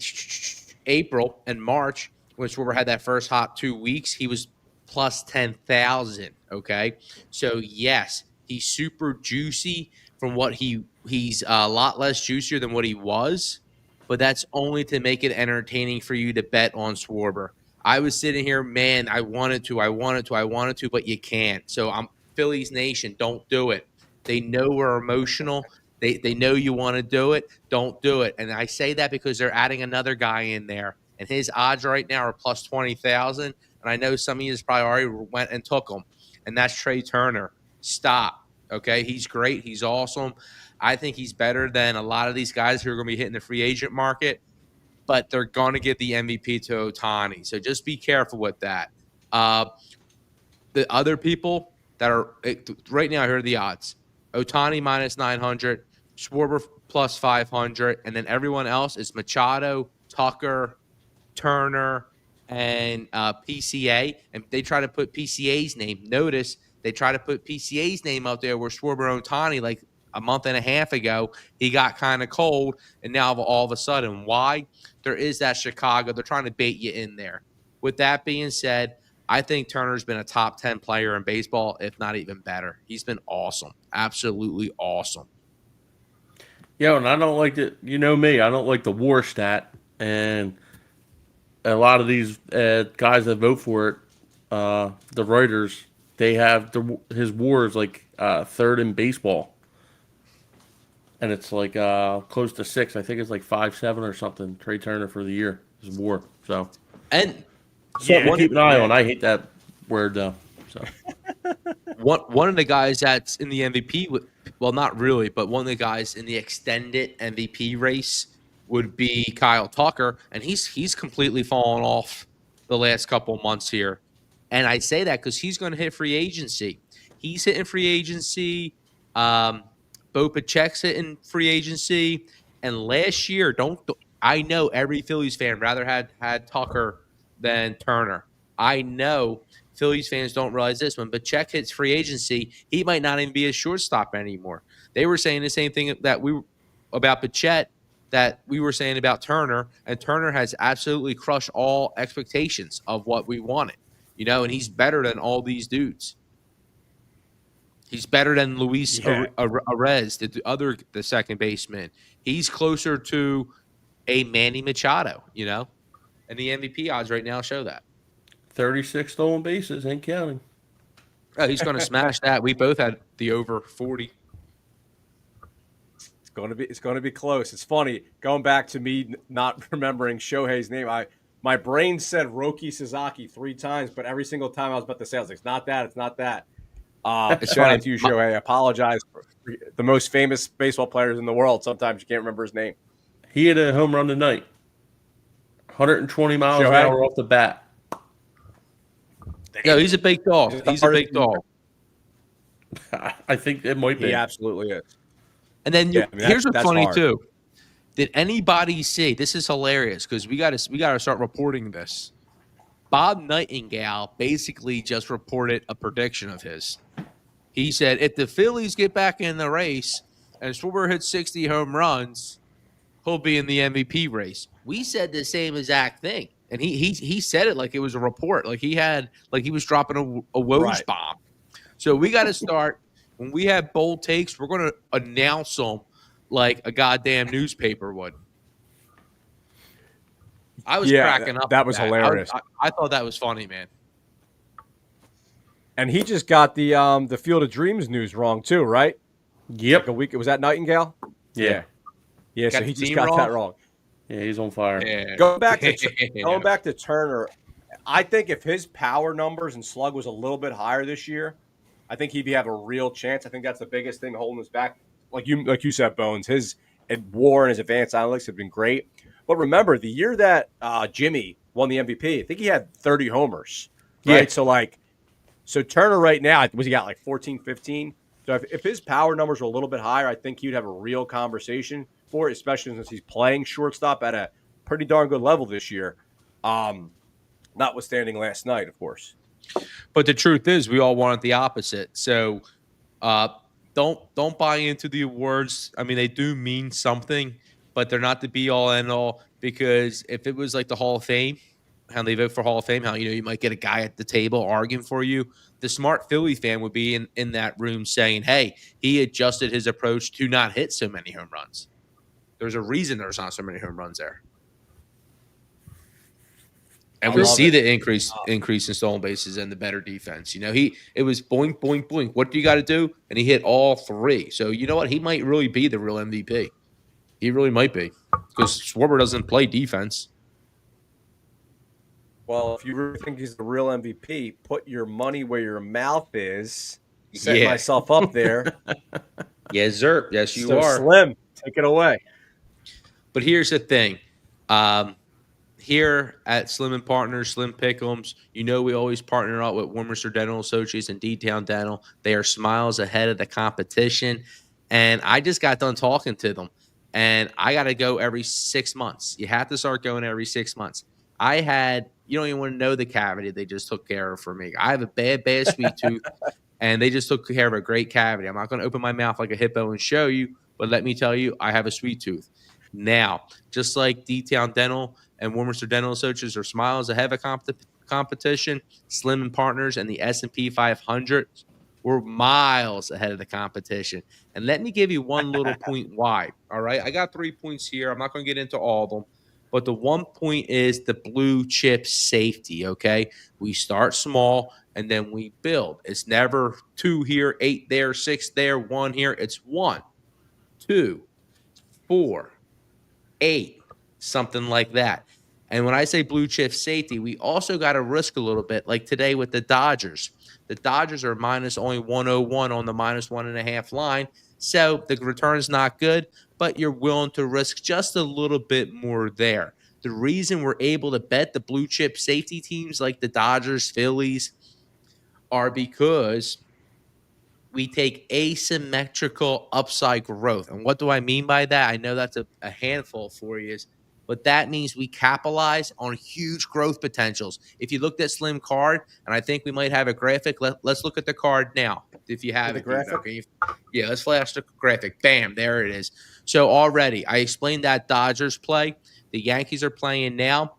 April and March when Schwarber had that first hot 2 weeks, he was plus 10,000. Okay. So yes, he's super juicy from what he's a lot less juicier than what he was, but that's only to make it entertaining for you to bet on Schwarber. I was sitting here, man, I wanted to, but you can't. So I'm Phillies Nation. Don't do it. They know we're emotional. They know you want to do it. Don't do it. And I say that because they're adding another guy in there, and his odds right now are plus 20,000. And I know some of you probably already went and took him, and that's Trey Turner. Stop. Okay, he's great. He's awesome. I think he's better than a lot of these guys who are going to be hitting the free agent market, but they're going to give the MVP to Ohtani. So just be careful with that. The other people that are right now, here are the odds. Ohtani minus 900, Schwarber plus 500, and then everyone else is Machado, Tucker, Turner, and PCA. And they try to put PCA's name. Notice they try to put PCA's name out there where Schwarber Ohtani, like a month and a half ago, he got kind of cold, and now all of a sudden, why? There is that Chicago. They're trying to bait you in there. With that being said, I think Turner's been a top 10 player in baseball, if not even better. He's been awesome. Absolutely awesome.
Yeah, and I don't like it. You know me, I don't like the WAR stat. And a lot of these guys that vote for it, the writers, they have his WAR is like third in baseball, and it's like close to 6. I think it's like 5.7 or something. Trey Turner for the year is WAR. So
And
something to keep an eye
yeah.
on. I hate that word though. So
one of the guys that's in the MVP, well, not really, but one of the guys in the extended MVP race would be Kyle Tucker, and he's completely fallen off the last couple of months here. And I say that because he's going to hit free agency. He's hitting free agency. Bo Pacheck's hitting free agency. And last year, I know every Phillies fan rather had Tucker than Turner. I know Phillies fans don't realize this. When Pacheck hits free agency, he might not even be a shortstop anymore. They were saying the same thing about Pacheck that we were saying about Turner, and Turner has absolutely crushed all expectations of what we wanted. And he's better than all these dudes. He's better than Luis Arez, the second baseman. He's closer to a Manny Machado, and the MVP odds right now show that.
36 stolen bases, ain't counting.
Oh, he's going to smash that. We both had the over 40.
It's going to be close. It's funny going back to me not remembering Shohei's name. My brain said Roki Sasaki 3 times, but every single time I was about to say, I was like, "It's not that. It's not that."
It's
shout
funny.
out to you, Shohei. I apologize for the most famous baseball players in the world. Sometimes you can't remember his name.
He hit a home run tonight. 120 miles an
Shohei?
hour off the bat.
No, he's a big dog. He's a big dog.
I think it might be.
He absolutely is.
And then here's what's funny
hard.
too. Did anybody see? This is hilarious because we got to start reporting this. Bob Nightingale basically just reported a prediction of his. He said, if the Phillies get back in the race and Schwarber hits 60 home runs, he'll be in the MVP race. We said the same exact thing. And he said it like it was a report. Like he was dropping a Woj bomb. So we got to start, when we have bold takes, we're going to announce them like a goddamn newspaper would. I was cracking up.
That was hilarious.
I thought that was funny, man.
And he just got the Field of Dreams news wrong too, right?
Yep.
Like a week. Was that Nightingale?
Yeah.
Yeah. So he just got that wrong.
Yeah, he's on fire.
Yeah.
Going back to Turner, I think if his power numbers and slug was a little bit higher this year, I think he'd have a real chance. I think that's the biggest thing holding us back. Like you said, Bones, his WAR and his advanced analytics have been great. But remember, the year that Jimmy won the MVP, I think he had 30 homers. Right?
Yeah.
So Turner right now, he got like 14, 15? So if his power numbers were a little bit higher, I think he'd have a real conversation for it, especially since he's playing shortstop at a pretty darn good level this year, notwithstanding last night, of course.
But the truth is, we all wanted the opposite. So don't buy into the awards. I mean, they do mean something, but they're not the be-all, end-all, because if it was like the Hall of Fame, how they vote for Hall of Fame, how you might get a guy at the table arguing for you. The smart Philly fan would be in that room saying, hey, he adjusted his approach to not hit so many home runs. There's a reason there's not so many home runs there. And we see the increase in stolen bases and the better defense. It was boink, boink, boink. What do you got to do? And he hit all 3. So you know what? He might really be the real MVP. He really might be, because Schwarber doesn't play defense.
Well, if you really think he's the real MVP, put your money where your mouth is. Set myself up there.
Yes, sir. Yes, you are.
Slim, take it away.
But here's the thing. Here at Slim and Partners, Slim Pick'ems, we always partner up with Warminster Dental Associates and D-Town Dental. They are smiles ahead of the competition. And I just got done talking to them. And I got to go every 6 months. You have to start going every 6 months. You don't even want to know the cavity they just took care of for me. I have a bad sweet tooth, and they just took care of a great cavity. I'm not going to open my mouth like a hippo and show you, but let me tell you, I have a sweet tooth. Now, just like D-Town Dental and Warminster Dental Associates are smiles ahead of competition, Slim and Partners and the S&P 500 were miles ahead of the competition. And let me give you one little point why. All right, I got 3 points here. I'm not going to get into all of them. But the one point is the blue chip safety, okay? We start small and then we build. It's never 2 here, 8 there, 6 there, 1 here. It's 1, 2, 4, 8, something like that. And when I say blue chip safety, we also got to risk a little bit, like today with the Dodgers. The Dodgers are minus only 101 on the minus 1.5 line. So the return's not good, but you're willing to risk just a little bit more there. The reason we're able to bet the blue chip safety teams like the Dodgers, Phillies, are because we take asymmetrical upside growth. And what do I mean by that? I know that's a handful for you, but that means we capitalize on huge growth potentials. If you looked at Slim card, and I think we might have a graphic, let's look at the card now. If you have
The
it,
graphic?
yeah, let's flash the graphic. Bam, there it is. So already, I explained that Dodgers play. The Yankees are playing now,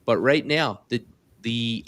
but right now, the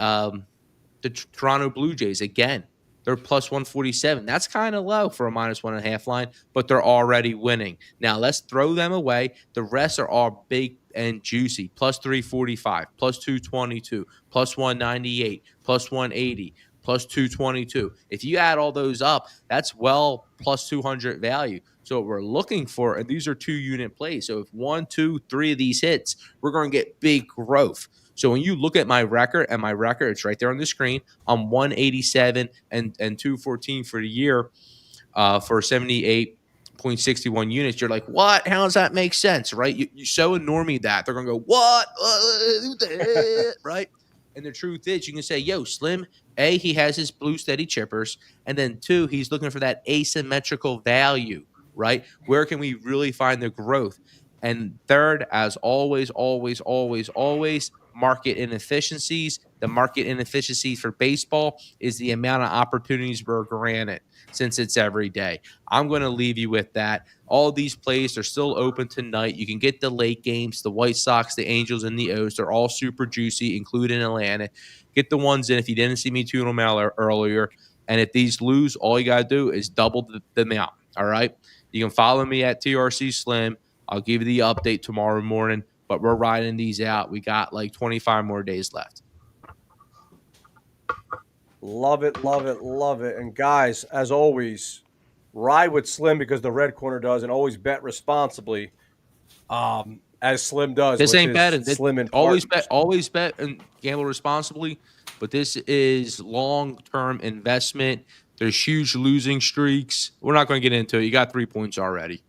Toronto Blue Jays, again, they're plus 147. That's kind of low for a minus 1.5 line, but they're already winning. Now, let's throw them away. The rest are all big and juicy. Plus 345, plus 222, plus 198, plus 180, plus 222. If you add all those up, that's well plus 200 value. So what we're looking for, and these are 2-unit plays. So if 1, 2, 3 of these hits, we're going to get big growth. So when you look at my record, it's right there on the screen. I'm 187 and 214 for the year for 78.61 units. You're like, what? How does that make sense, right? You so ignore me that they're gonna go, what? Right? And the truth is, you can say, yo, Slim, A, he has his blue steady chippers, and then 2, he's looking for that asymmetrical value, right? Where can we really find the growth? And third, as always, market inefficiencies. The market inefficiencies for baseball is the amount of opportunities we're granted since it's every day. I'm going to leave you with that. All these plays are still open tonight. You can get the late games, the White Sox, the Angels, and the O's. They're all super juicy, including Atlanta. Get the ones in if you didn't see me tune them out earlier. And if these lose, all you got to do is double the amount. All right. You can follow me at TRC Slim. I'll give you the update tomorrow morning, but we're riding these out. We got like 25 more days left.
Love it, love it, love it. And guys, as always, ride with Slim because the Red Corner does, and always bet responsibly, as Slim does.
This
with
ain't
his
betting.
Slim and
Always
Partners.
bet and gamble responsibly. But this is long-term investment. There's huge losing streaks. We're not going to get into it. You got 3 points already.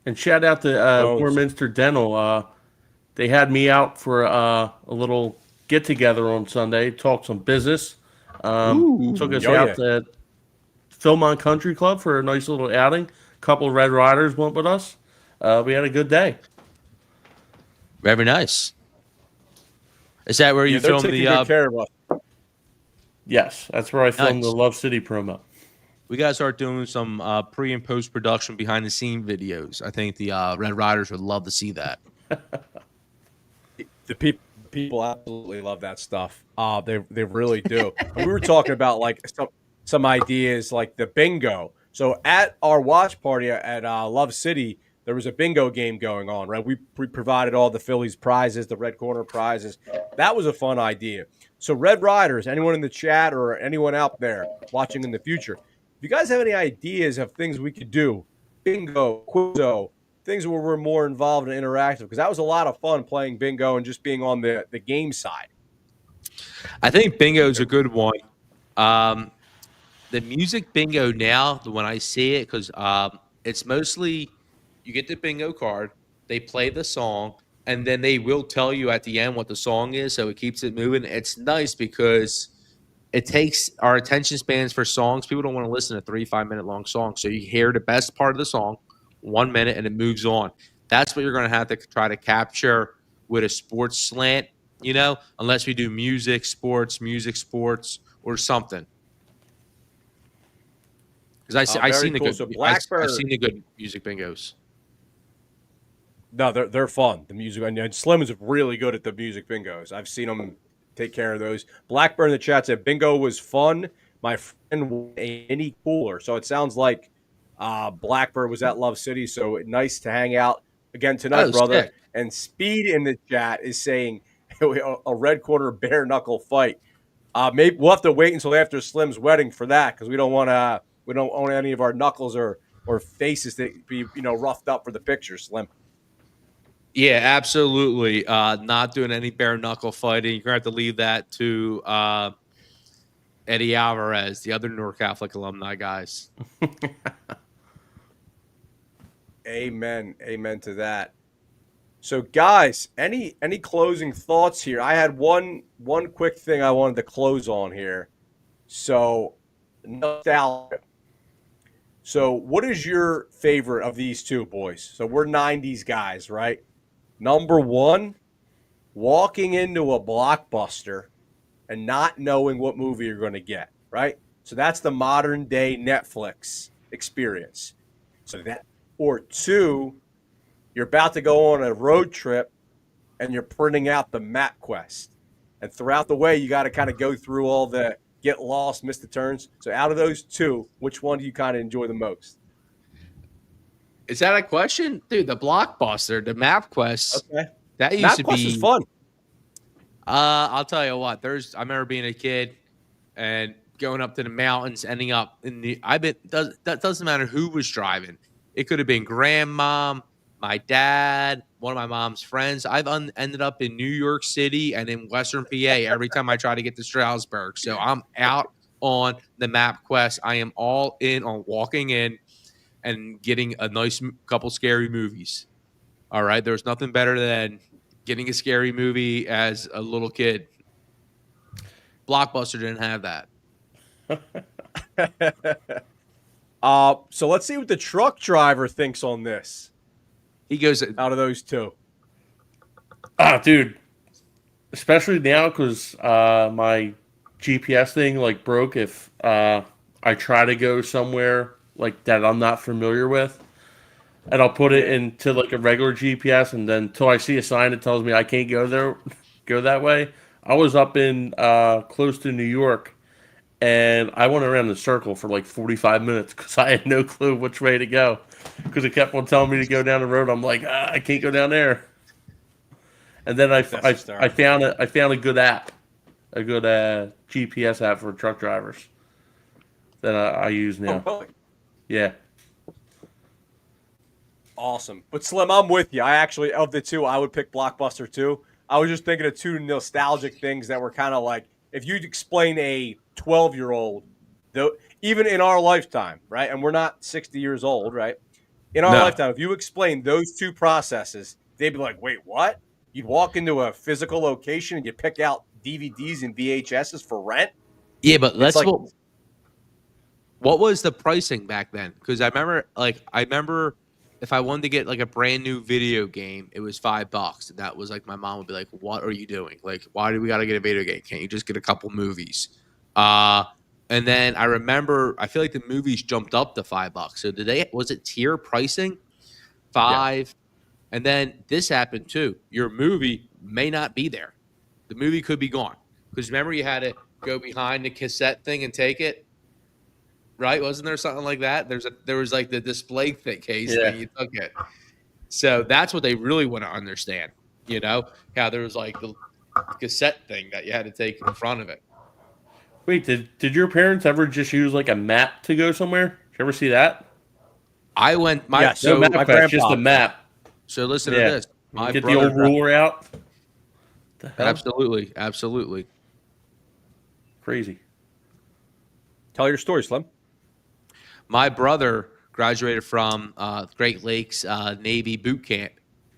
And shout out to Warminster Dental. They had me out for a little get together on Sunday, talk some business. Took us out to Philmont Country Club for a nice little outing. A couple of Red Riders went with us. We had a good day.
Very nice. Is that where you filmed the?
Good care of us.
Yes, that's where I filmed the Love City promo.
We got to start doing some pre and post production behind the scene videos. I think the Red Riders would love to see that.
The people absolutely love that stuff. They really do. And we were talking about like some ideas like the bingo. So at our watch party at Love City, there was a bingo game going on, right? We provided all the Phillies prizes, the Red Corner prizes. That was a fun idea. So Red Riders, anyone in the chat or anyone out there watching in the future, if you guys have any ideas of things we could do, bingo, quizzo, things where we're more involved and interactive, because that was a lot of fun playing bingo and just being on the game side.
I think bingo is a good one. The music bingo now, when I see it, because it's mostly you get the bingo card, they play the song, and then they will tell you at the end what the song is, so it keeps it moving. It's nice because it takes our attention spans for songs. People don't want to listen to 3-5 minute long songs, so you hear the best part of the song, 1 minute, and it moves on. That's what you're going to have to try to capture with a sports slant, unless we do music, sports, or something. Because I've seen the good, so I've seen the good music bingos.
No, they're fun. The music, and Slim is really good at the music bingos. I've seen him take care of those. Blackburn in the chat said bingo was fun. My friend wanted a mini cooler, so it sounds like Blackbird was at Love City, so nice to hang out again tonight,
Oh,
brother.
sick.
And Speed in the chat is saying a red quarter bare knuckle fight. Maybe we'll have to wait until after Slim's wedding for that because we don't want any of our knuckles or faces to be roughed up for the picture, Slim.
Yeah, absolutely. Not doing any bare knuckle fighting. You're gonna have to leave that to Eddie Alvarez, the other North Catholic alumni guys.
Amen. Amen to that. So, guys, any closing thoughts here? I had one quick thing I wanted to close on here. So, nostalgia. So, what is your favorite of these two boys? So, we're 90s guys, right? Number one, walking into a Blockbuster and not knowing what movie you're going to get, right? So, that's the modern day Netflix experience. So, that, or two, you're about to go on a road trip and you're printing out the map quest. And throughout the way, you got to kind of go through all the get lost, miss the turns. So out of those two, which one do you kind of enjoy the most?
Is that a question? Dude, the Blockbuster, the map quest,
Okay.
that used
Map
to
quest
be
is fun.
I'll tell you what, I remember being a kid and going up to the mountains, ending up in that doesn't matter who was driving. It could have been grandmom, my dad, one of my mom's friends. I've ended up in New York City and in Western PA every time I try to get to Stroudsburg. So I'm out on the map quest. I am all in on walking in and getting a nice couple scary movies. All right. There's nothing better than getting a scary movie as a little kid. Blockbuster didn't have that.
So let's see what the truck driver thinks on this.
He goes
out of those two.
Dude, especially now because my GPS thing like broke. If I try to go somewhere like that I'm not familiar with, and I'll put it into like a regular GPS, and then until I see a sign that tells me I can't go there, go that way. I was up in close to New York, and I went around the circle for like 45 minutes because I had no clue which way to go. Because it kept on telling me to go down the road. I'm like, I can't go down there. And then I found a good app, a good GPS app for truck drivers that I use now.
Oh, really?
Yeah.
Awesome. But Slim, I'm with you. I actually, of the two, I would pick Blockbuster too. I was just thinking of two nostalgic things that were kind of like, if you'd explain a 12-year-old, though, even in our lifetime, right? And we're not 60 years old, right? In our lifetime, if you explain those two processes, they'd be like, wait, what? You'd walk into a physical location and you pick out DVDs and VHSs for rent?
Yeah, but
It's like,
what was the pricing back then? Because I remember if I wanted to get like a brand new video game, it was $5. And that was like my mom would be like, "What are you doing? Like, why do we got to get a video game? Can't you just get a couple movies?" And then I remember I feel like the movies jumped up to $5. So was it tier pricing? $5. Yeah. And then this happened too. Your movie may not be there. The movie could be gone. Because remember you had to go behind the cassette thing and take it? Right? Wasn't there something like that? There was like the display case thing, you took it. So that's what they really want to understand. You know? How there was like the cassette thing that you had to take in front of it.
Wait, did your parents ever just use like a map to go somewhere? Did you ever see that?
I went
no map quest, just a map.
So listen to this.
Get the old ruler out.
Absolutely.
Crazy.
Tell your story, Slim.
My brother graduated from Great Lakes Navy boot camp,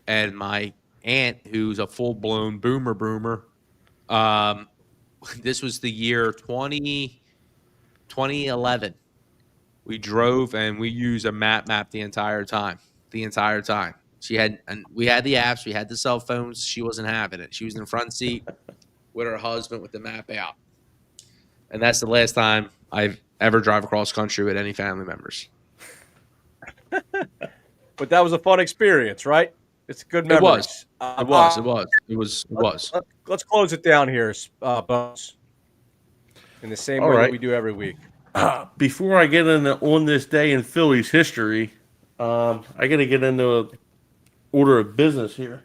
and my aunt, who's a full-blown boomer, this was the year 2011. We drove and we used a map the entire time. We had the apps, we had the cell phones. She wasn't having it. She was in the front seat with her husband with the map out. And that's the last time I've ever drive across country with any family members.
But that was a fun experience, right? It's good memories.
It was.
Let's close it down here, Bones. In the same way that we do every week.
Before I get into on this day in Phillies history, I got to get into order of business here.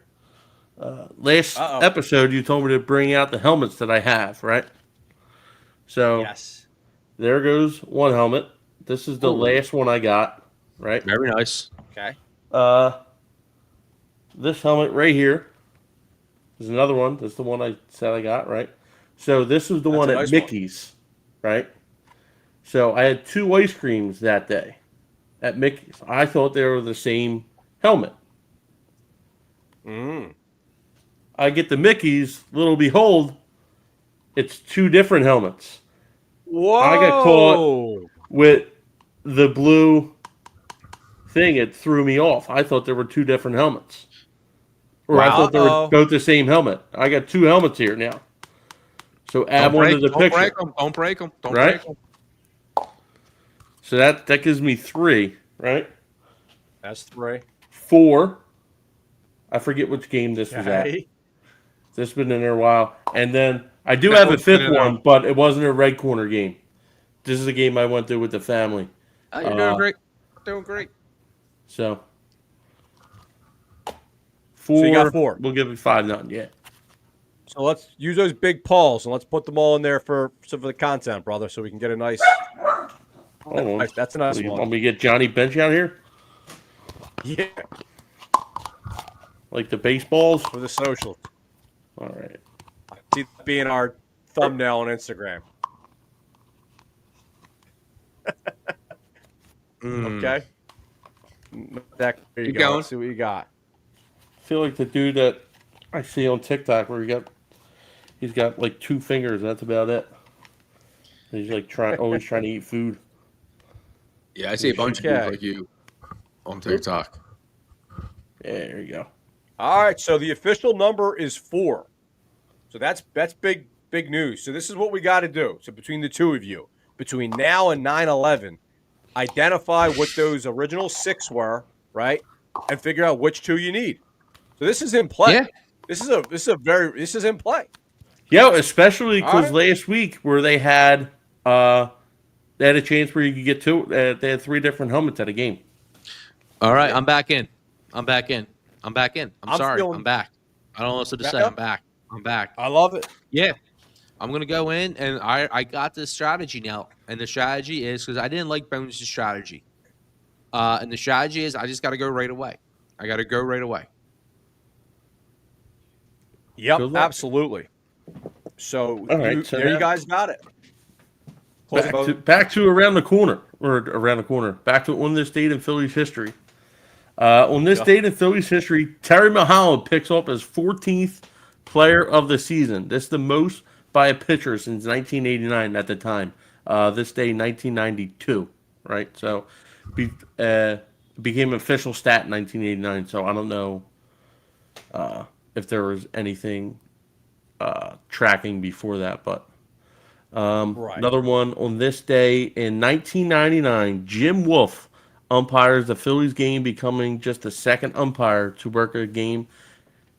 Last episode, you told me to bring out the helmets that I have, right? So
Yes.
there goes one helmet. This is the last one I got, right?
Very nice.
Okay.
This helmet right here is another one. That's the one I said I got, right? So this was the one at Mickey's, right? So I had 2 ice creams that day at Mickey's. I thought they were the same helmet. I get the Mickey's, little behold, it's 2 different helmets.
Whoa!
I got caught with the blue thing. It threw me off. I thought there were 2 different helmets. Or I thought they were both the same helmet. I got 2 helmets here now. So add one to the picture.
Don't break them. Don't
right?
break them.
So that gives me 3, right?
That's 3.
4. I forget which game this was at. This has been in there a while. And then I do have a 5th one, but it wasn't a Red Corner game. This is a game I went through with the family.
Oh, you're doing great. Doing great.
So 4.
So you got 4.
We'll give it 5-0. Yeah.
So let's use those big paws and let's put them all in there for the content, brother, so we can get a nice.
Hold on.
That's a nice one.
Want me to get Johnny Bench out here?
Yeah.
Like the baseballs?
For the social.
All right.
See that being our thumbnail on Instagram. Okay. There you
Keep
go.
going.
Let's see what you got.
I feel like the dude that I see on TikTok where he's got like 2 fingers. That's about it. He's like always trying to eat food.
Yeah, I see a bunch of people like you on TikTok.
Yeah, there you go.
All right, so the official number is 4. So that's big news. So this is what we got to do. So between the 2 of you, between now and 9/11, identify what those original 6 were, right? And figure out which 2 you need. So this is in play.
Yeah.
This is in play.
Yeah, especially because last week where they had a chance where you could get 2. They had 3 different helmets at a game.
All right, I'm back in. I'm sorry. I'm back. I don't know what to say. I'm back.
I love it.
Yeah. I'm going to go in, and I got this strategy now. And the strategy is, because I didn't like Bones' strategy. And the strategy is I just got to go right away.
Yep, absolutely. So, there you guys got it.
Back to around the corner. Back to on this date in Phillies history. On this date in Phillies history, Terry Mulholland picks up his 14th player of the season. This is the most by a pitcher since 1989 at the time. This day, 1992, right? So, became an official stat in 1989. So I don't know if there was anything tracking before that, but another one on this day in 1999, Jim Wolfe umpires the Phillies game, becoming just the 2nd umpire to work a game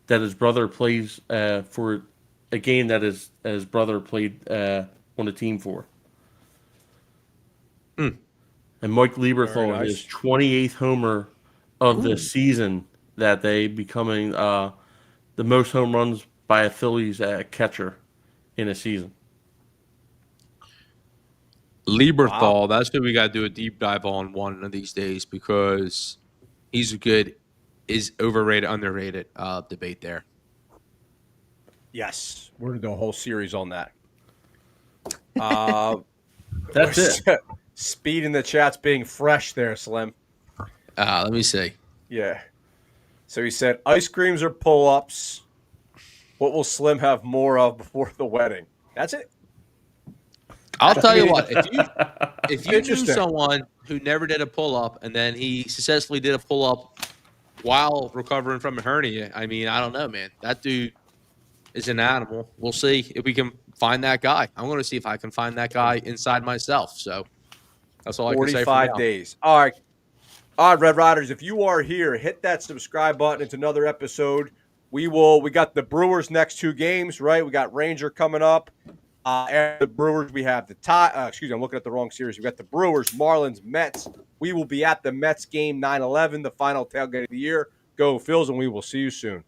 that his brother plays for a game that his brother played on the team for. And Mike Lieberthal, his 28th homer of the season, that day becoming the most home runs by a Phillies catcher in a season.
Lieberthal, that's who we got to do a deep dive on one of these days, because he's a good, is overrated, underrated debate there.
Yes, we're going to do a whole series on that.
That's it.
Speed in the chat's being fresh there, Slim.
Let me see.
Yeah. So he said, ice creams or pull-ups. What will Slim have more of before the wedding? That's it.
I'll tell you what. If you knew someone who never did a pull-up and then he successfully did a pull-up while recovering from a hernia, I mean, I don't know, man. That dude is an animal. We'll see if we can find that guy. I'm going to see if I can find that guy inside myself. So that's all I can say for now.
45 days. All right. All right, Red Riders, if you are here, hit that subscribe button. It's another episode. We got the Brewers next 2 games, right? We got Ranger coming up. After the Brewers, we have the I'm looking at the wrong series. We got the Brewers, Marlins, Mets. We will be at the Mets game 9/11, the final tailgate of the year. Go Phils, and we will see you soon.